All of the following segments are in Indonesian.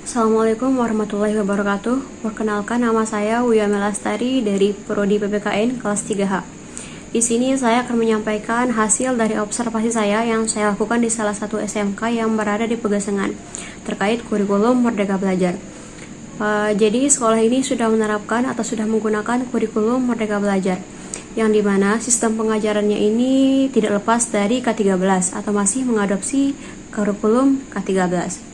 Assalamualaikum warahmatullahi wabarakatuh. Perkenalkan, nama saya Wiyame Lastari dari Prodi PPKN kelas 3H. Di sini saya akan menyampaikan hasil dari observasi saya yang saya lakukan di salah satu SMK yang berada di Pegasengan terkait kurikulum Merdeka Belajar. Jadi sekolah ini sudah menerapkan atau sudah menggunakan kurikulum Merdeka Belajar, yang dimana sistem pengajarannya ini tidak lepas dari K13 atau masih mengadopsi kurikulum K13.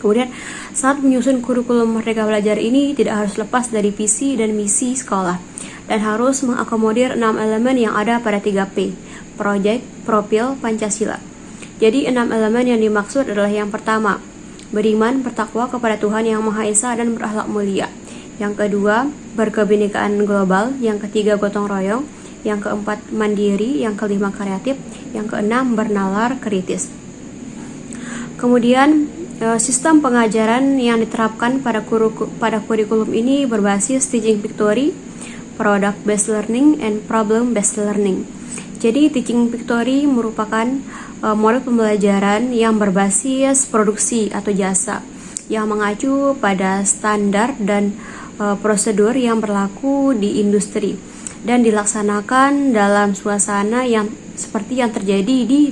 Kemudian saat menyusun kurikulum Merdeka Belajar ini tidak harus lepas dari visi dan misi sekolah dan harus mengakomodir 6 elemen yang ada pada 3P, Project, Profil, Pancasila. Jadi 6 elemen yang dimaksud adalah yang pertama, beriman, bertakwa kepada Tuhan Yang Maha Esa dan berakhlak mulia. Yang kedua, berkebinekaan global. Yang ketiga, gotong royong. Yang keempat, mandiri. Yang kelima, kreatif. Yang keenam, bernalar kritis. Kemudian sistem pengajaran yang diterapkan pada kurikulum ini berbasis teaching victory, product based learning, and problem based learning. Jadi teaching victory merupakan model pembelajaran yang berbasis produksi atau jasa yang mengacu pada standar dan prosedur yang berlaku di industri dan dilaksanakan dalam suasana yang seperti yang terjadi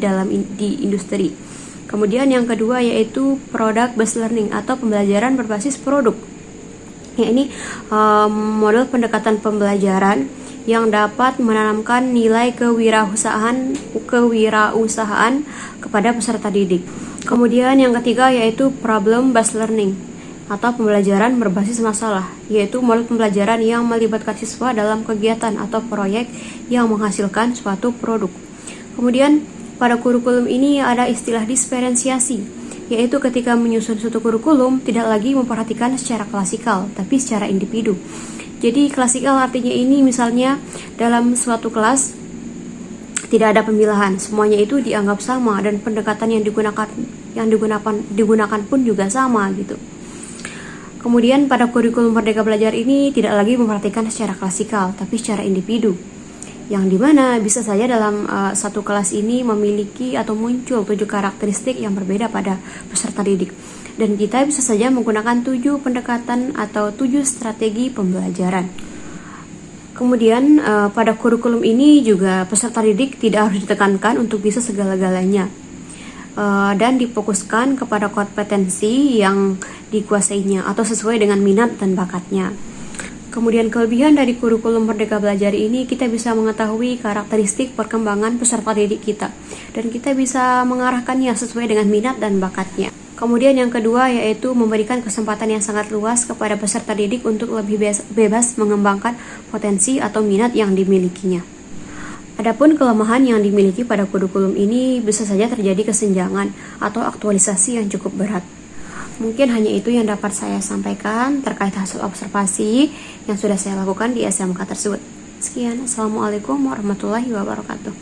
di industri. Kemudian yang kedua yaitu product based learning atau pembelajaran berbasis produk. Ya, ini model pendekatan pembelajaran yang dapat menanamkan nilai kewirausahaan kepada peserta didik. Kemudian yang ketiga yaitu problem based learning atau pembelajaran berbasis masalah, yaitu model pembelajaran yang melibatkan siswa dalam kegiatan atau proyek yang menghasilkan suatu produk. Kemudian pada kurikulum ini ada istilah diferensiasi, yaitu ketika menyusun suatu kurikulum tidak lagi memperhatikan secara klasikal, tapi secara individu. Jadi klasikal artinya ini misalnya dalam suatu kelas tidak ada pemilahan, semuanya itu dianggap sama dan pendekatan yang digunakan pun juga sama gitu. Kemudian pada kurikulum Merdeka Belajar ini tidak lagi memperhatikan secara klasikal, tapi secara individu, yang dimana bisa saja dalam satu kelas ini memiliki atau muncul 7 karakteristik yang berbeda pada peserta didik, dan kita bisa saja menggunakan 7 pendekatan atau 7 strategi pembelajaran. Kemudian pada kurikulum ini juga peserta didik tidak harus ditekankan untuk bisa segala-galanya dan difokuskan kepada kompetensi yang dikuasainya atau sesuai dengan minat dan bakatnya. Kemudian kelebihan dari kurikulum Merdeka Belajar ini, kita bisa mengetahui karakteristik perkembangan peserta didik kita dan kita bisa mengarahkannya sesuai dengan minat dan bakatnya. Kemudian yang kedua yaitu memberikan kesempatan yang sangat luas kepada peserta didik untuk lebih bebas mengembangkan potensi atau minat yang dimilikinya. Adapun kelemahan yang dimiliki pada kurikulum ini bisa saja terjadi kesenjangan atau aktualisasi yang cukup berat. Mungkin hanya itu yang dapat saya sampaikan terkait hasil observasi yang sudah saya lakukan di SMK tersebut. Sekian, Assalamualaikum warahmatullahi wabarakatuh.